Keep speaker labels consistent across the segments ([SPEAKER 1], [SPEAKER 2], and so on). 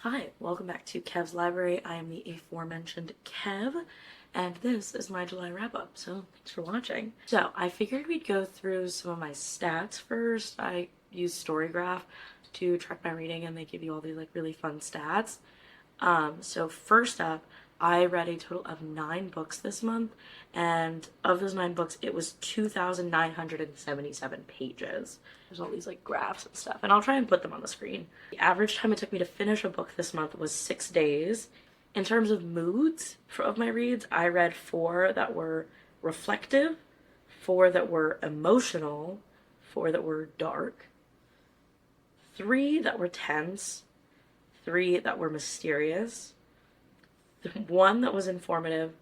[SPEAKER 1] Hi, welcome back to Kev's Library. I am the aforementioned Kev, and this is my July wrap-up, so thanks for watching. So, I figured we'd go through some of my stats first. I use storygraph to track my reading, and they give you all these really fun stats. So first up, I read a total of 9 books this month, and of those 9 books, it was 2,977 pages. There's all these graphs and stuff, and I'll try and put them on the screen. The average time it took me to finish a book this month was 6 days. In terms of moods of my reads, I read 4 that were reflective, 4 that were emotional, 4 that were dark, 3 that were tense, 3 that were mysterious, 1 that was informative,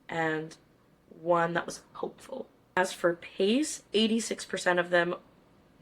[SPEAKER 1] and 1 that was hopeful. As for pace, 86% of them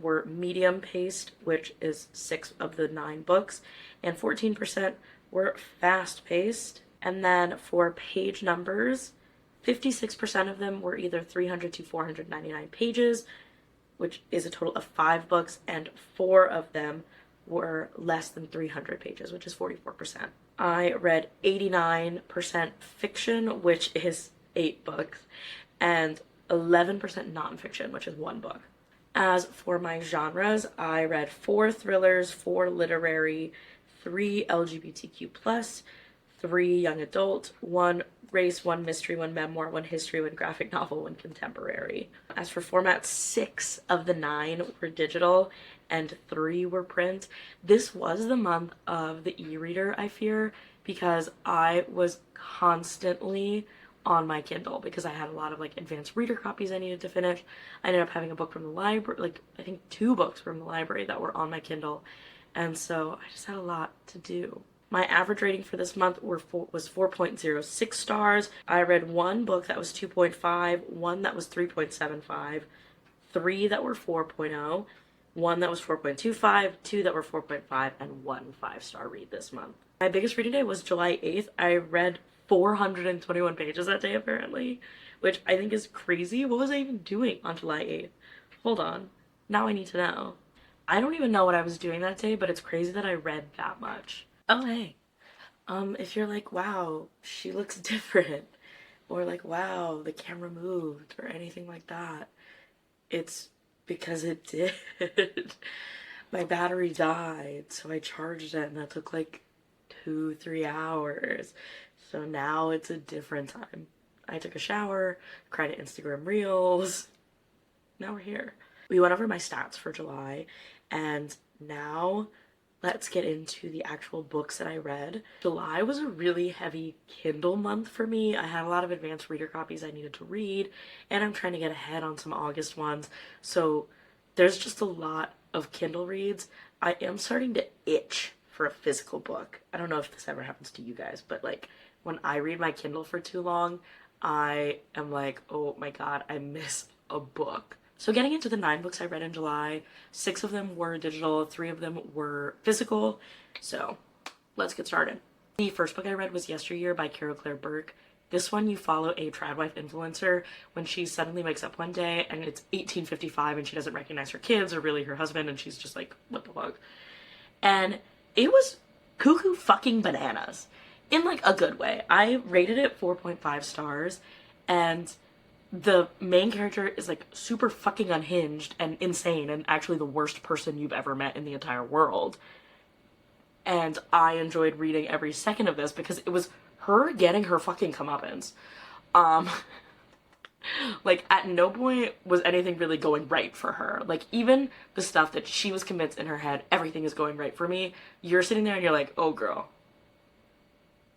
[SPEAKER 1] were medium paced, which is 6 of the 9 books, and 14% were fast paced. And then for page numbers, 56% of them were either 300 to 499 pages, which is a total of 5 books, and 4 of them were less than 300 pages, which is 44%. I read 89% fiction, which is 8 books, and 11% nonfiction, which is 1 book. As for my genres, I read 4 thrillers, 4 literary, 3 LGBTQ+, 3 young adult, 1 race, 1 mystery, 1 memoir, 1 history, 1 graphic novel, 1 contemporary. As for format, 6 of the 9 were digital and 3 were print. This was the month of the e-reader, I fear, because I was constantly on my Kindle because I had a lot of advanced reader copies I needed to finish. I ended up having a book from the library, I think 2 books from the library that were on my Kindle, and so I just had a lot to do. My average rating for this month was 4.06 stars. I read 1 book that was 2.5, 1 that was 3.75, 3 that were 4.0, 1 that was 4.25, 2 that were 4.5, and 1 5-star read this month. My biggest reading day was July 8th. I read 421 pages that day, apparently, which I think is crazy. What was I even doing on July 8th? Hold on. Now I need to know. I don't even know what I was doing that day, but it's crazy that I read that much. Oh, hey. If you're like, wow, she looks different, or wow, the camera moved, or anything like that, it's because it did. My battery died, so I charged it, and that took 2-3 hours. So now it's a different time. I took a shower, cried at Instagram Reels. Now we're here. We went over my stats for July, and now let's get into the actual books that I read. July was a really heavy Kindle month for me. I had a lot of advanced reader copies I needed to read, and I'm trying to get ahead on some August ones. So there's just a lot of Kindle reads. I am starting to itch for a physical book. I don't know if this ever happens to you guys, but when I read my Kindle for too long, I am oh my god, I miss a book. So getting into the 9 books I read in July, 6 of them were digital, 3 of them were physical. So let's get started. The first book I read was Yesteryear by Burke. This one, you follow a trad wife influencer when she suddenly wakes up one day and it's 1855 and she doesn't recognize her kids or really her husband, and she's just what the fuck? And it was cuckoo fucking bananas in a good way. I rated it 4.5 stars, and the main character is super fucking unhinged and insane and actually the worst person you've ever met in the entire world. And I enjoyed reading every second of this because it was her getting her fucking comeuppance. At no point was anything really going right for her. Even the stuff that she was convinced in her head, everything is going right for me, you're sitting there and you're oh girl,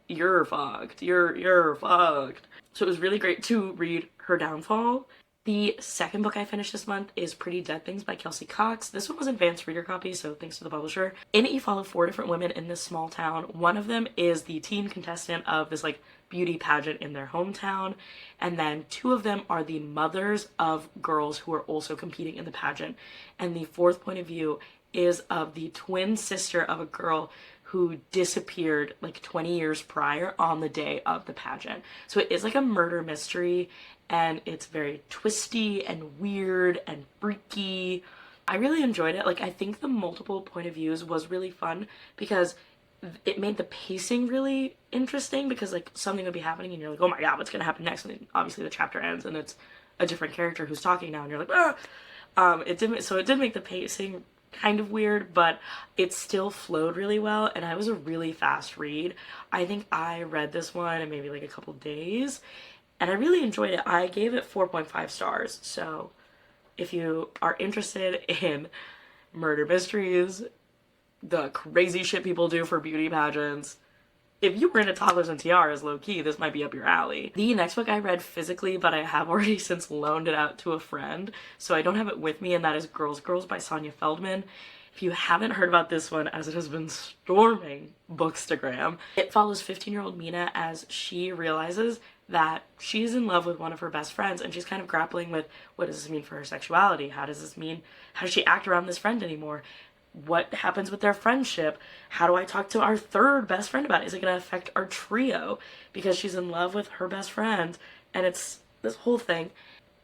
[SPEAKER 1] you're fucked. You're fucked. So it was really great to read her downfall. The second book I finished this month is Pretty Dead Things by Kelsey. This one was advanced reader copy, so thanks to the publisher. In it, you follow 4 different women in this small town. One of them is the teen contestant of this beauty pageant in their hometown, and then 2 of them are the mothers of girls who are also competing in the pageant. And the 4th point of view is of the twin sister of a girl who disappeared 20 years prior on the day of the pageant. So it is a murder mystery, and it's very twisty and weird and freaky. I really enjoyed it. I think the multiple point of views was really fun because it made the pacing really interesting because like something would be happening and you're like, oh my god, what's gonna happen next? And then obviously the chapter ends and it's a different character who's talking now and you're like, ah. It did make the pacing kind of weird, but it still flowed really well, and I was a really fast read. I think I read this one in maybe like a couple days, and I really enjoyed it. I gave it 4.5 stars, so if you are interested in murder mysteries, the crazy shit people do for beauty pageants, if you were into toddlers and tiaras, low-key, this might be up your alley. The next book I read physically, but I have already since loaned it out to a friend, so I don't have it with me, and that is Girls Girls by Sonia Feldman. If you haven't heard about this one, as it has been storming Bookstagram, it follows 15-year-old Mina as she realizes that she's in love with one of her best friends, and she's kind of grappling with, what does this mean for her sexuality? How does this mean, how does she act around this friend anymore? What happens with their friendship? How do I talk to our third best friend about it? Is it going to affect our trio? Because she's in love with her best friend, and it's this whole thing.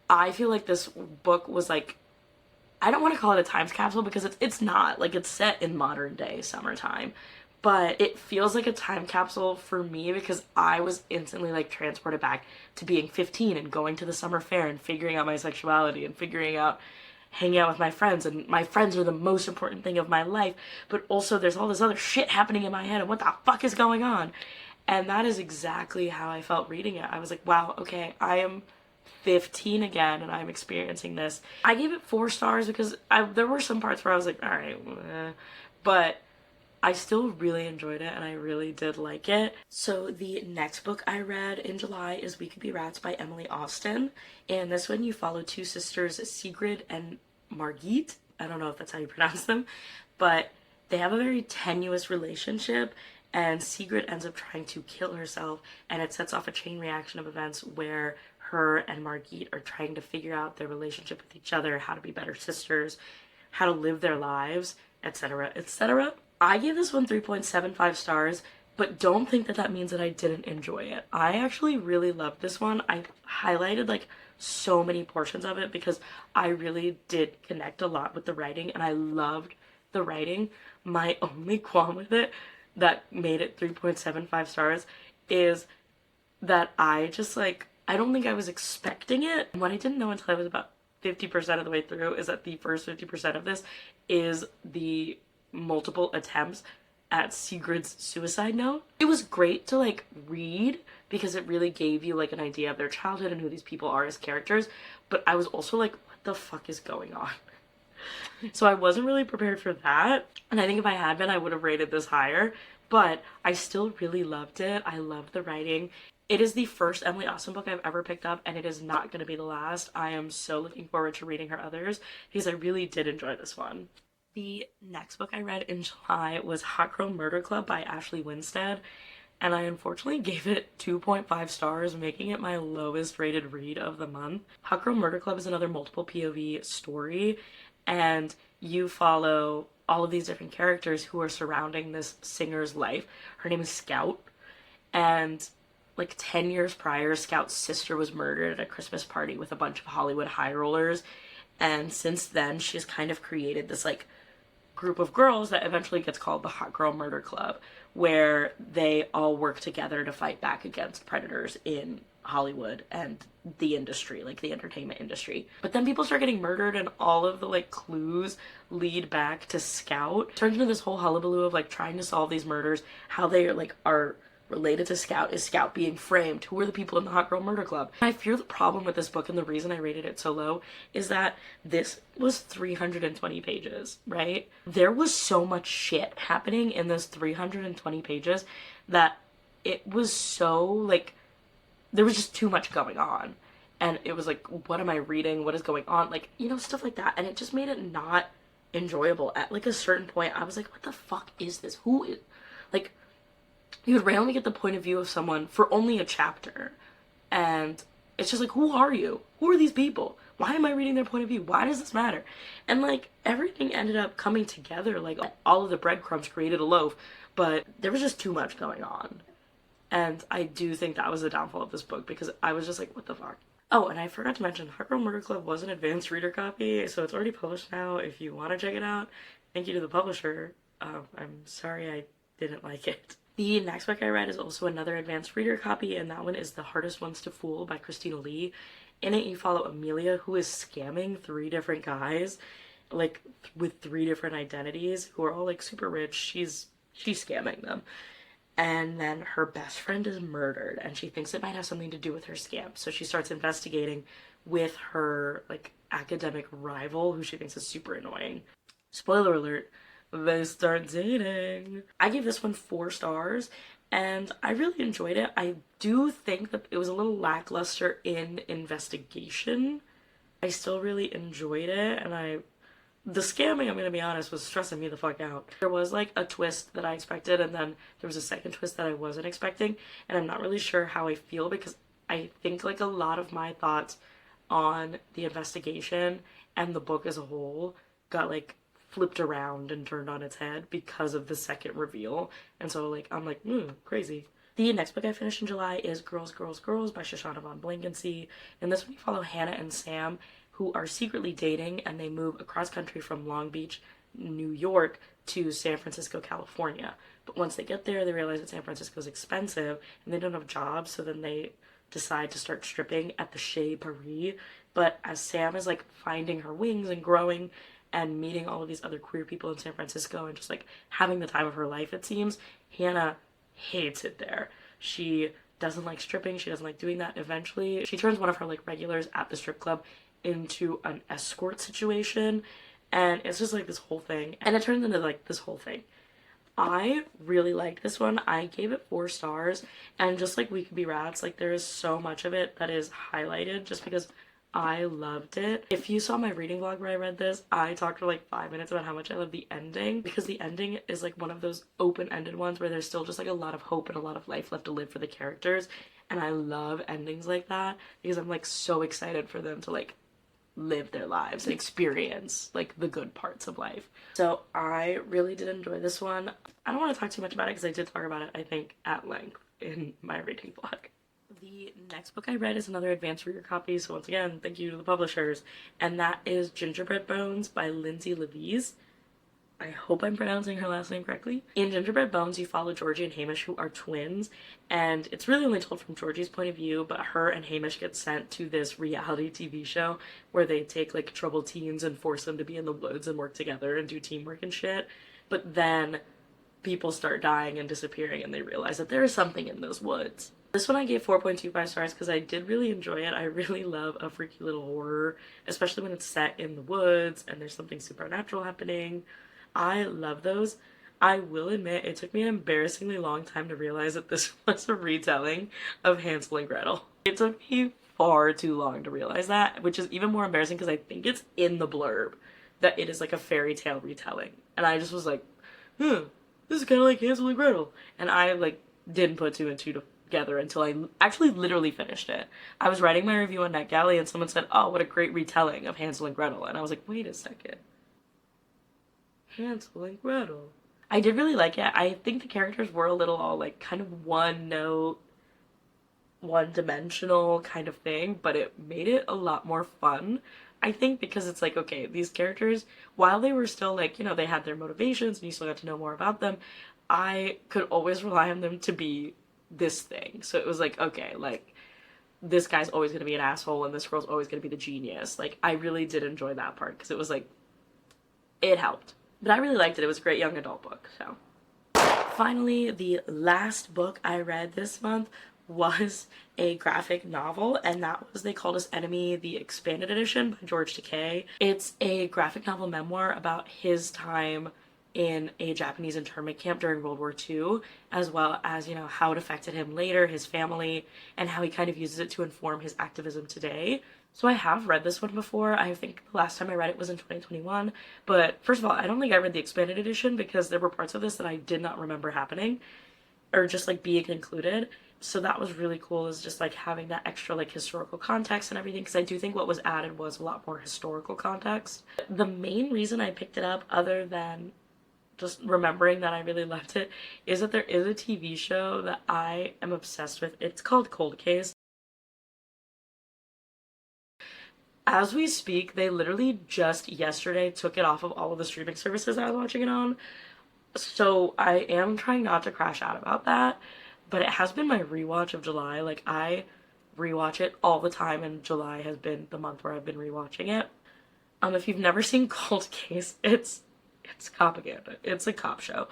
[SPEAKER 1] I feel like this book was like, I don't want to call it a time capsule because it's not. Like, it's set in modern day summertime. But it feels like a time capsule for me because I was instantly like transported back to being 15 and going to the summer fair and figuring out my sexuality and figuring out hanging out with my friends, and my friends are the most important thing of my life, but also there's all this other shit happening in my head and what the fuck is going on? And that is exactly how I felt reading it. I was like, wow, okay, I am 15 again and I'm experiencing this. I gave it 4 stars because there were some parts where I was like, all right, but I still really enjoyed it and I really did like it. So the next book I read in July is We Could Be Rats by Emily Austen. And this one you follow 2 sisters, Sigrid and Margit. I don't know if that's how you pronounce them, but they have a very tenuous relationship, and Sigrid ends up trying to kill herself, and it sets off a chain reaction of events where her and Margit are trying to figure out their relationship with each other, how to be better sisters, how to live their lives, etc., etc. I gave this one 3.75 stars, but don't think that that means that I didn't enjoy it. I actually really loved this one. I highlighted like so many portions of it because I really did connect a lot with the writing and I loved the writing. My only qualm with it that made it 3.75 stars is that I just like, I don't think I was expecting it. What I didn't know until I was about 50% of the way through is that the first 50% of this is the multiple attempts at Sigrid's suicide note. It was great to like read because it really gave you like an idea of their childhood and who these people are as characters, but I was also like, what the fuck is going on? So I wasn't really prepared for that, and I think if I had been, I would have rated this higher, but I still really loved it. I loved the writing. It is the first Emily Austen book I've ever picked up, and it is not going to be the last. I am so looking forward to reading her others because I really did enjoy this one. The next book I read in July was Hot Girl Murder Club by Ashley Winstead, and I unfortunately gave it 2.5 stars, making it my lowest rated read of the month. Hot Girl Murder Club is another multiple POV story, and you follow all of these different characters who are surrounding this singer's life. Her name is Scout, and like 10 years prior, Scout's sister was murdered at a Christmas party with a bunch of Hollywood high rollers, and since then she's kind of created this like group of girls that eventually gets called the Hot Girl Murder Club, where they all work together to fight back against predators in Hollywood and the industry, like the entertainment industry. But then people start getting murdered and all of the like clues lead back to Scout. It turns into this whole hullabaloo of like trying to solve these murders, how they like are related to Scout. Is Scout being framed? Who are the people in the Hot Girl Murder Club? I fear the problem with this book, and the reason I rated it so low, is that this was 320 pages, right? There was so much shit happening in this 320 pages that it was so, like, there was just too much going on. And it was like, what am I reading? What is going on? Like, you know, stuff like that. And it just made it not enjoyable. At, like, a certain point, I was like, what the fuck is this? Who is... Like, you would randomly get the point of view of someone for only a chapter, and it's just like, who are you? Who are these people? Why am I reading their point of view? Why does this matter? And like, everything ended up coming together, like all of the breadcrumbs created a loaf, but there was just too much going on. And I do think that was the downfall of this book, because I was just like, what the fuck? Oh, and I forgot to mention, Hot Girl Murder Club was an advanced reader copy, so it's already published now if you want to check it out. Thank you to the publisher. I'm sorry I didn't like it. The next book I read is also another advanced reader copy, and that one is The Hardest Ones to Fool by Christina Lee. In it, you follow Amelia, who is scamming 3 different guys, like, with 3 different identities, who are all, like, super rich. She's scamming them. And then her best friend is murdered, and she thinks it might have something to do with her scam. So she starts investigating with her, like, academic rival, who she thinks is super annoying. Spoiler alert, they start dating. I gave this one 4 stars, and I really enjoyed it. I do think that it was a little lackluster in investigation. I still really enjoyed it, and the scamming, I'm gonna be honest, was stressing me the fuck out. There was like a twist that I expected, and then there was a second twist that I wasn't expecting, and I'm not really sure how I feel, because I think like a lot of my thoughts on the investigation and the book as a whole got like flipped around and turned on its head because of the second reveal. And so like I'm like, crazy. The next book I finished in July is Girls, Girls, Girls by Shoshana von Blanckensee. In this one, you follow Hannah and Sam, who are secretly dating, and they move across country from Long Beach, New York, to San Francisco, California. But once they get there, they realize that San Francisco is expensive, and they don't have jobs, so then they decide to start stripping at the Chez Paris. But as Sam is like finding her wings and growing and meeting all of these other queer people in San Francisco and just like having the time of her life, it seems, Hannah hates it there. She doesn't like stripping, she doesn't like doing that. Eventually, she turns one of her like regulars at the strip club into an escort situation, and it's just like this whole thing, and it turns into like this whole thing. I really liked this one. I gave it 4 stars, and just like We Could Be Rats, like there is so much of it that is highlighted just because I loved it. If you saw my reading vlog where I read this, I talked for like 5 minutes about how much I love the ending, because the ending is like one of those open-ended ones where there's still just like a lot of hope and a lot of life left to live for the characters, and I love endings like that because I'm like so excited for them to like live their lives and experience like the good parts of life. So I really did enjoy this one. I don't want to talk too much about it because I did talk about it, I think, at length in my reading vlog. The next book I read is another advanced reader copy, so once again, thank you to the publishers, and that is Gingerbread Bones by Lindsay, Lovise. I hope I'm pronouncing her last name correctly. In Gingerbread Bones, you follow Georgie and Hamish, who are twins, and it's really only told from Georgie's point of view, but her and Hamish get sent to this reality TV show where they take like troubled teens and force them to be in the woods and work together and do teamwork and shit. But then people start dying and disappearing, and they realize that there is something in those woods. This one I gave 4.25 stars because I did really enjoy it. I really love a freaky little horror, especially when it's set in the woods and there's something supernatural happening. I love those. I will admit it took me an embarrassingly long time to realize that this was a retelling of Hansel and Gretel. It took me far too long to realize that, which is even more embarrassing because I think it's in the blurb that it is like a fairy tale retelling. And I just was like, this is kind of like Hansel and Gretel. And I like didn't put 2 and 2 together until I actually literally finished it. I was writing my review on NetGalley and someone said, oh, what a great retelling of Hansel and Gretel. And I was like, wait a second. Hansel and Gretel. I did really like it. I think the characters were a little all like kind of one note, one dimensional kind of thing, but it made it a lot more fun. I think because it's like, okay, these characters, while they were still like, you know, they had their motivations and you still got to know more about them, I could always rely on them to be this thing. So it was like, okay, like this guy's always going to be an asshole and this girl's always going to be the genius. Like I really did enjoy that part because it was like, it helped. But I really liked it. It was a great young adult book, so. Finally, the last book I read this month was a graphic novel, and that was They Called Us Enemy, the expanded edition by George Takei. It's a graphic novel memoir about his time in a Japanese internment camp during World War II, as well as, you know, how it affected him later, his family, and how he kind of uses it to inform his activism today. So I have read this one before. I think the last time I read it was in 2021. But first of all, I don't think I read the expanded edition because there were parts of this that I did not remember happening or just like being included. So that was really cool, is just like having that extra like historical context and everything, because I do think what was added was a lot more historical context. The main reason I picked it up, other than just remembering that I really loved it, is that there is a TV show that I am obsessed with. It's called Cold Case. As we speak, they literally just yesterday took it off of all of the streaming services I was watching it on. So I am trying not to crash out about that, but it has been my rewatch of July. Like, I rewatch it all the time, and July has been the month where I've been rewatching it. If you've never seen Cold Case, it's propaganda. It's a cop show.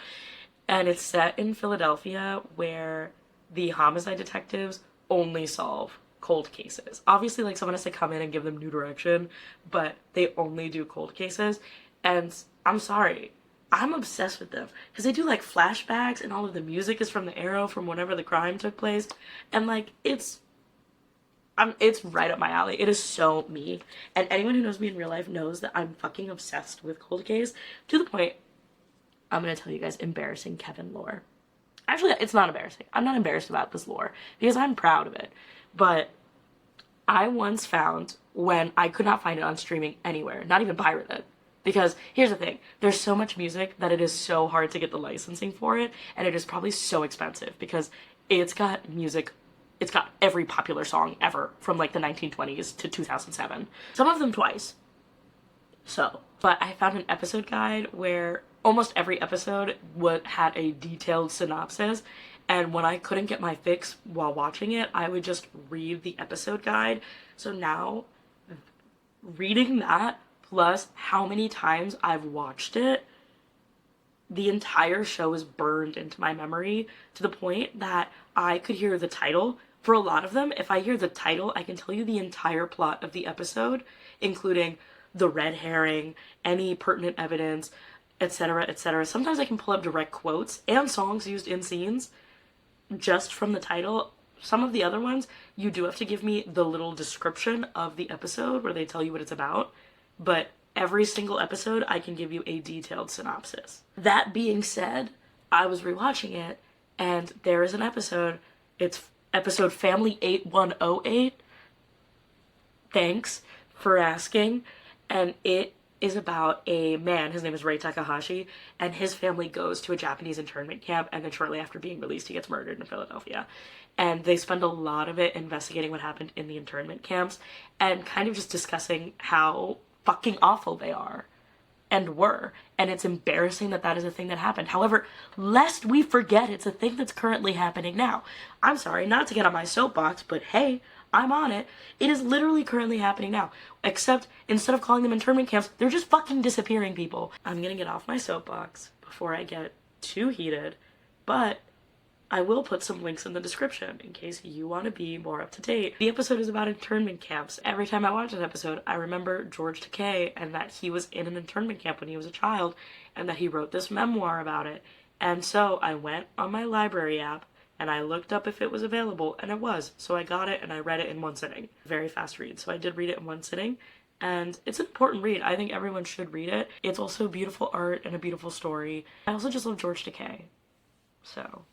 [SPEAKER 1] And it's set in Philadelphia where the homicide detectives only solve cold cases. Obviously, like, someone has to come in and give them new direction, but they only do cold cases. And I'm sorry, I'm obsessed with them because they do like flashbacks and all of the music is from the era from whenever the crime took place. And like, it's right up my alley. It is so me. And anyone who knows me in real life knows that I'm fucking obsessed with cold case to the point I'm gonna tell you guys embarrassing Kevin lore. Actually, it's not embarrassing. I'm not embarrassed about this lore because I'm proud of it. But I once found, when I could not find it on streaming anywhere, not even pirated. Because here's the thing, there's so much music that it is so hard to get the licensing for it, and it is probably so expensive because it's got music, it's got every popular song ever from like the 1920s to 2007. Some of them twice. So, but I found an episode guide where almost every episode had a detailed synopsis, and when I couldn't get my fix while watching it, I would just read the episode guide. So now, reading that, plus how many times I've watched it, the entire show is burned into my memory to the point that I could hear the title. For a lot of them, if I hear the title, I can tell you the entire plot of the episode, including the red herring, any pertinent evidence, etc., etc. Sometimes I can pull up direct quotes and songs used in scenes just from the title. Some of the other ones, you do have to give me the little description of the episode where they tell you what it's about, but every single episode, I can give you a detailed synopsis. That being said, I was rewatching it, and there is an episode, it's episode Family 8108, thanks for asking, and it is about a man, his name is Ray Takahashi, and his family goes to a Japanese internment camp, and then shortly after being released, he gets murdered in Philadelphia. And they spend a lot of it investigating what happened in the internment camps, and kind of just discussing how fucking awful they are, and were. And it's embarrassing that that is a thing that happened. However, lest we forget it's a thing that's currently happening now. I'm sorry, not to get on my soapbox, but hey, I'm on it. It is literally currently happening now. Except, instead of calling them internment camps, they're just fucking disappearing people. I'm gonna get off my soapbox before I get too heated, but I will put some links in the description in case you want to be more up to date. The episode is about internment camps. Every time I watch an episode, I remember George Takei and that he was in an internment camp when he was a child and that he wrote this memoir about it. And so I went on my library app and I looked up if it was available, and it was. So I got it and I read it in one sitting. Very fast read. So I did read it in one sitting, and it's an important read. I think everyone should read it. It's also beautiful art and a beautiful story. I also just love George Takei. So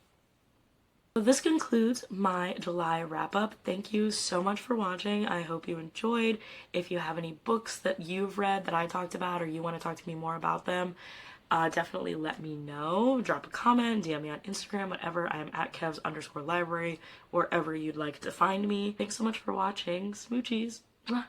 [SPEAKER 1] this concludes my July wrap-up. Thank you so much for watching. I hope you enjoyed. If you have any books that you've read that I talked about or you want to talk to me more about them, definitely let me know. Drop a comment, DM me on Instagram, whatever. I am at kevs_library, wherever you'd like to find me. Thanks so much for watching. Smoochies. Mwah.